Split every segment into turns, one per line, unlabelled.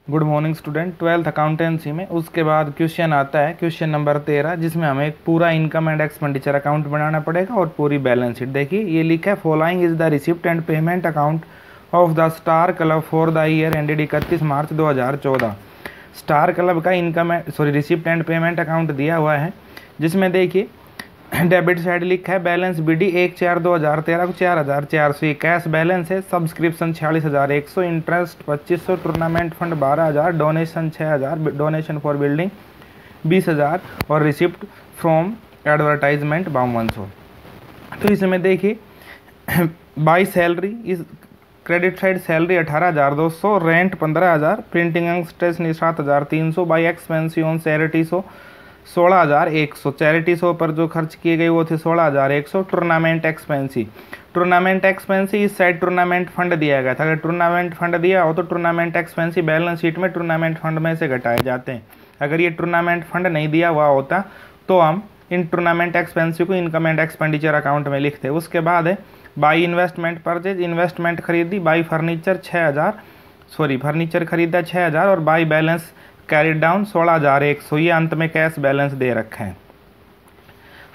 Good morning student. Twelfth accountancy में उसके बाद क्वेश्चन आता है, क्वेश्चन नंबर 13, जिसमें हमें एक पूरा इनकम एंड एक्सपेंडिचर अकाउंट बनाना पड़ेगा और पूरी बैलेंस शीट। देखिए ये लिखा है, following is the receipt and payment account of the star club for the year ended 31 March 2014। Star club का रिसिप्ट एंड पेमेंट अकाउंट दिया हुआ है, जिसमें देखिए डेबिट साइड लिखा है बैलेंस BD 1/4/2013 को 4,400, कैश बैलेंस है, subscription 46,100, interest 2,500, tournament fund 12,000, donation 6,000, donation for building 20,000 और रिसिप्ट फ्रॉम एडवर्टाइजमेंट 5200। तो इसमें देखिए बाई सैलरी इस credit side salary 18,200, rent 15,000, printing and stationery 7,300, by expense on charity 16,100, charity show पर जो खर्च किए गए वो थे 16,100। टूर्नामेंट एक्सपेंसी इस साइड टूर्नामेंट फंड दिया गया था। अगर टूर्नामेंट फंड दिया हो तो टूर्नामेंट एक्सपेंसी बैलेंस शीट में टूर्नामेंट फंड में से घटाए जाते हैं। अगर ये टूर्नामेंट फंड नहीं दिया हुआ होता तो हम इन टूर्नामेंट एक्सपेंसी को इनकम एंड एक्सपेंडिचर अकाउंट में लिखते। उसके बाद है बाई इन्वेस्टमेंट परचेज, इन्वेस्टमेंट खरीदी, बाई फर्नीचर 6,000, फर्नीचर खरीदा 6,000 और बाई बैलेंस कैरिड डाउन 16,100। ये अंत में कैश बैलेंस दे रखा है।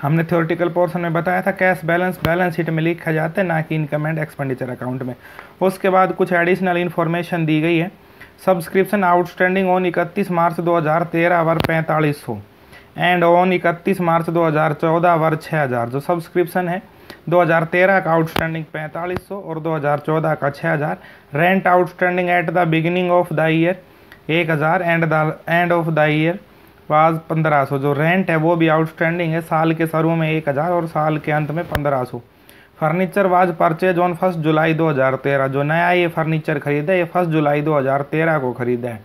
हमने थ्योरेटिकल पोर्शन में बताया था कैश बैलेंस बैलेंस शीट में लिखा जाता है, ना कि इनकम एंड एक्सपेंडिचर अकाउंट में। उसके बाद कुछ एडिशनल इन्फॉर्मेशन दी गई है। Subscription outstanding on 31 March 2013 were 4500 and on 31 March 2014 वर 6,000। जो सब्सक्रिप्शन है 2013 का आउटस्टैंडिंग 4500 और 2014 का 6,000। Rent outstanding at the beginning of the year 1,000 and the end of the year was 1,500। जो रेंट है वो भी आउटस्टैंडिंग है, साल के शुरू में 1,000 और साल के अंत में 1,500। फर्नीचर वाज परचेज ऑन 1 जुलाई 2013। जो नया ये फर्नीचर खरीदा ये 1 जुलाई 2013 को खरीदा है,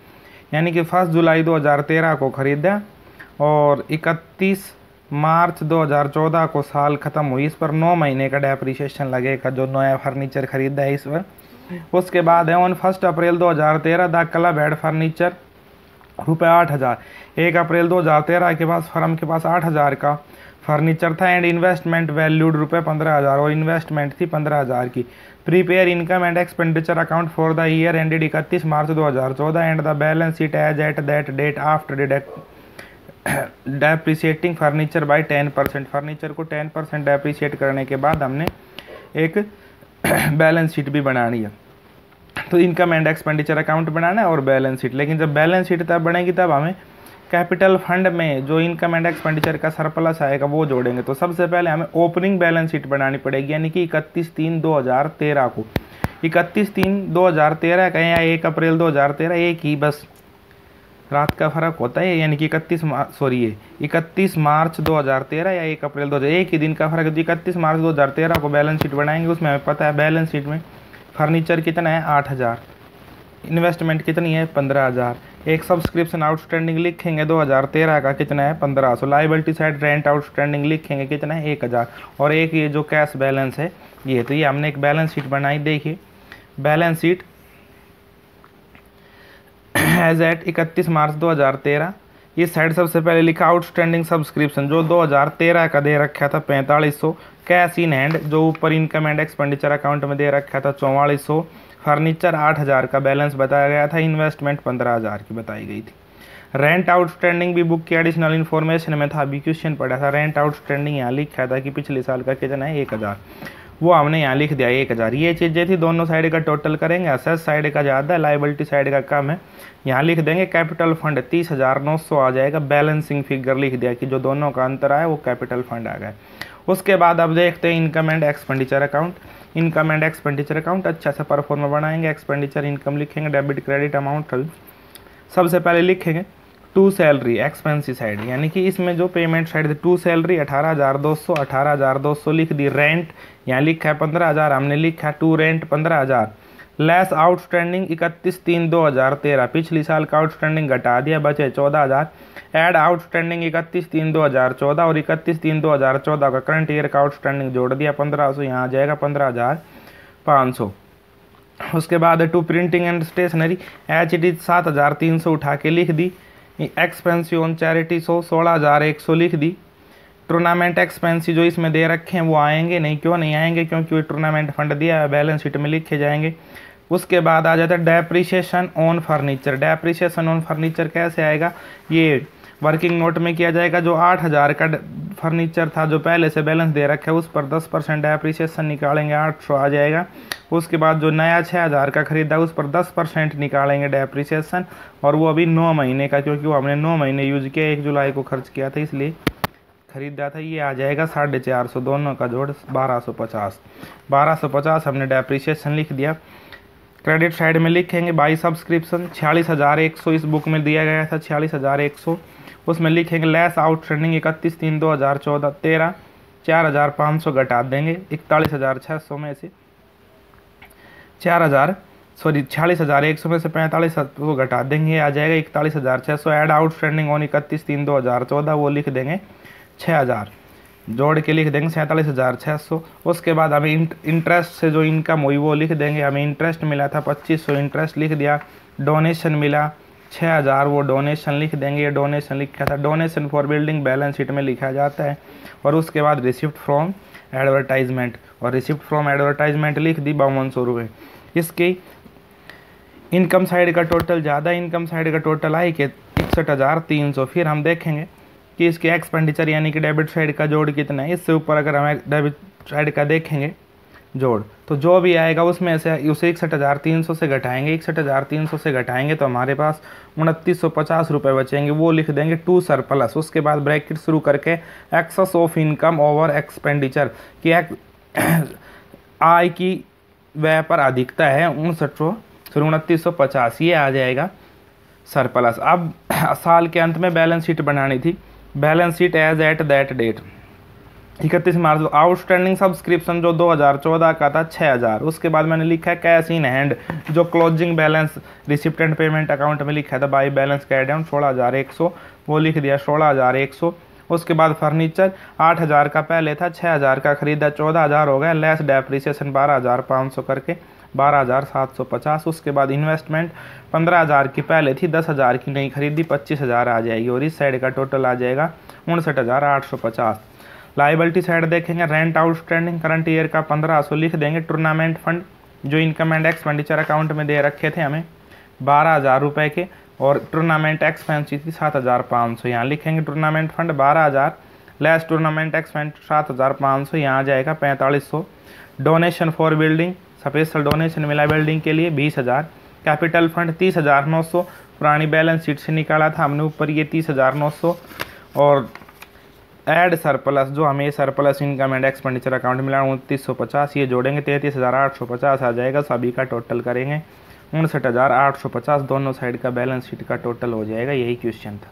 यानी कि 1 जुलाई 2013 को खरीदा और 31 मार्च 2014 को साल खत्म हुई। इस पर 9 महीने का डेप्रिसिएशन लगेगा जो नया फर्नीचर खरीदा है इस पर। उसके बाद है on 1 April 2013 the club head furniture रुपये 8,000। 1 अप्रैल 2013 के पास फर्म के पास 8,000 का फर्नीचर था एंड इन्वेस्टमेंट वैल्यूड रुपये 15,000 और इन्वेस्टमेंट थी 15,000 की। Prepare income and expenditure account for the year ended 31 March 2014 and the balance sheet as at that date after depreciating furniture by 10%। Furniture को 10% डेप्रिसिएट करने के बाद हमने एक बैलेंस शीट भी बनानी है। तो इनकम एंड एक्सपेंडिचर अकाउंट बनाना है और बैलेंस शीट। लेकिन जब बैलेंस शीट तब बनेगी तब हमें कैपिटल फंड में जो इनकम एंड एक्सपेंडिचर का सरप्लस आएगा वो जोड़ेंगे। तो सबसे पहले हमें ओपनिंग बैलेंस शीट बनानी पड़ेगी, यानी कि 31/3/2013 को। 31/3/2013 का या 1 अप्रैल 2013 एक ही बस रात का फर्क होता है, यानी कि 31 मार्च 2013 या 1 अप्रैल 2013 एक ही दिन का फर्क है। 31 मार्च 2013 को बैलेंस शीट बनाएंगे, उसमें हमें पता है बैलेंस शीट में फर्नीचर कितना है 8,000, इन्वेस्टमेंट कितनी है 15,000, एक सब्सक्रिप्शन आउटस्टैंडिंग लिखेंगे 2013 का कितना है 1,500, लाइबिलिटी साइड रेंट आउटस्टैंडिंग लिखेंगे कितना है 1,000 और एक ये जो कैश बैलेंस है ये। तो ये हमने एक बैलेंस शीट बनाई। देखिए बैलेंस शीट एज एट 31 मार्च 2013। इस साइड सबसे पहले लिखा आउटस्टैंडिंग सब्सक्रिप्शन जो 2013 का दे रखा था 4500, कैश इन हैंड जो ऊपर इनकम एंड एक्सपेंडिचर अकाउंट में दे रखा था 4400, फर्नीचर 8,000 का बैलेंस बताया गया था, इन्वेस्टमेंट 15,000 की बताई गई थी। रेंट आउटस्टैंडिंग भी बुक की एडिशनल इन्फॉर्मेशन में था, अभी क्वेश्चन पड़ा था। रेंट आउटस्टैंडिंग यहाँ लिखा था कि पिछले साल का कितना है 1,000, वो हमने यहाँ लिख दिया 1,000। ये चीज़ें थी, दोनों साइड का टोटल करेंगे, असेट साइड का ज़्यादा है लाइबिलिटी साइड का कम है। यहाँ लिख देंगे कैपिटल फंड 30,900 आ जाएगा, बैलेंसिंग फिगर लिख दिया कि जो दोनों का अंतर आया वो कैपिटल फंड आ गया। उसके बाद अब देखते हैं income and expenditure account. Income and expenditure account अच्छा सा परफॉर्म बनाएंगे। एक्सपेंडिचर इनकम लिखेंगे, डेबिट क्रेडिट अमाउंट सबसे पहले लिखेंगे टू सैलरी एक्सपेंसी साइड, यानी कि इसमें जो पेमेंट साइड थी टू सैलरी 18,200 लिख दी। रेंट यहाँ लिखा है 15,000, हमने लिखा टू रेंट 15,000 लेस आउटस्टैंडिंग 31/3/2013, पिछली साल का आउटस्टैंडिंग घटा दिया बचे 14,000। ऐड आउटस्टैंडिंग 31/3/2014 और 31/3/2014 का करंट ईयर का आउटस्टैंडिंग जोड़ दिया 1,500, यहाँ आ जाएगा 15,500। उसके बाद to printing and stationery HT 7,300 उठा के लिख दी। एक्सपेंसी ऑन चैरिटी 16,100 लिख दी। टूर्नामेंट एक्सपेंसी जो इसमें दे रखे हैं वो आएंगे नहीं, क्यों नहीं आएंगे, क्योंकि वो टूर्नामेंट फंड दिया है, बैलेंस शीट में लिखे जाएंगे। उसके बाद आ जाता है depreciation on furniture. Depreciation on furniture कैसे आएगा, ये वर्किंग नोट में किया जाएगा। जो 8,000 का फर्नीचर था जो पहले से बैलेंस दे रखा है उस पर 10% डेप्रिसिएशन निकालेंगे, 800 आ जाएगा। उसके बाद जो नया 6,000 का खरीदा उस पर 10% निकालेंगे डेप्रिसिएशन, और वो अभी 9 महीने का, क्योंकि वो हमने 9 महीने यूज किया, 1 जुलाई को खर्च किया था इसलिए खरीदा था। ये आ जाएगा 450, दोनों का जोड़ 1250। 1250 हमने डेप्रिसिएशन लिख दिया। क्रेडिट साइड में लिखेंगे बाई सब्सक्रिप्शन 46,100 इस बुक में दिया गया था, 46,100। उसमें लिखेंगे लेस आउटस्टैंडिंग 31/3/2014 13 4,500 घटा देंगे 41,600 में से 46,100 में से 4500 घटा देंगे, आ जाएगा 41,600। ऐड आउटस्टैंडिंग ऑन 31/3/2014 वो लिख देंगे 6,000, जोड़ के लिख देंगे 47,600। उसके बाद हमें इंटरेस्ट से जो इनकम हुई वो लिख देंगे। हमें इंटरेस्ट मिला था 2500, इंटरेस्ट लिख दिया। डोनेशन मिला 6,000, वो डोनेशन लिख देंगे। ये डोनेशन लिखा था, donation for building balance sheet में लिखा जाता है। और उसके बाद रिसिप्ट फ्रॉम एडवर्टाइजमेंट, और रिसिप्ट फ्रॉम एडवर्टाइजमेंट लिख दी 5200 रुपये। इसकी इनकम साइड का टोटल ज़्यादा, इनकम साइड का टोटल आई कि 61,300। फिर हम देखेंगे कि इसके एक्सपेंडिचर यानी कि डेबिट साइड का जोड़ कितना है। इससे ऊपर अगर हम डेबिट साइड का देखेंगे जोड़, तो जो भी आएगा उसमें से उसे 61,300 से घटाएंगे। 61,300 से घटाएंगे तो हमारे पास 2950 रुपये बचेंगे, वो लिख देंगे टू सरप्लस। उसके बाद ब्रैकेट शुरू करके excess of income over expenditure की आय की व्यय पर अधिकता है 2950, ये आ जाएगा सरप्लस। अब साल के अंत में बैलेंस शीट बनानी थी। Balance sheet as at that date 31 March. Outstanding subscription जो 2014 का था 6,000। उसके बाद मैंने लिखा है कैश इन हैंड, जो closing balance receipt and payment account में लिखा था बाई बैलेंस कैड डाउन 16,100, वो लिख दिया 16,100। उसके बाद फर्नीचर 8,000 का पहले था, 6,000 का खरीदा, 14,000 हो गया, लेस डेप्रिसिएशन 12,500 करके 12,750। उसके बाद इन्वेस्टमेंट 15,000 की पहले थी, 10,000 की नहीं खरीदी, 25,000 आ जाएगी। और इस साइड का टोटल आ जाएगा 59,850। लाइबिलिटी साइड देखेंगे, रेंट आउटस्टैंडिंग करंट ईयर का 1,500 लिख देंगे। टूर्नामेंट फंड जो इनकम एंड एक्सपेंडिचर अकाउंट में दे रखे थे हमें 12,000 रुपये के, और टूर्नामेंट एक्सपेंस थी 7,500, यहाँ लिखेंगे tournament fund 12,000 less tournament expense 7,500, यहाँ आ जाएगा 4500। Donation for building special donation मिला बिल्डिंग के लिए 20,000। कैपिटल फंड 30,900 पुरानी बैलेंस शीट से निकाला था हमने ऊपर, ये 30,900। और ऐड सरप्लस जो हमें surplus income and expenditure account मिला 2950, ये जोड़ेंगे 33,850 आ जाएगा। सभी का टोटल करेंगे 59,850, दोनों साइड का बैलेंस शीट का टोटल हो जाएगा। यही क्वेश्चन था।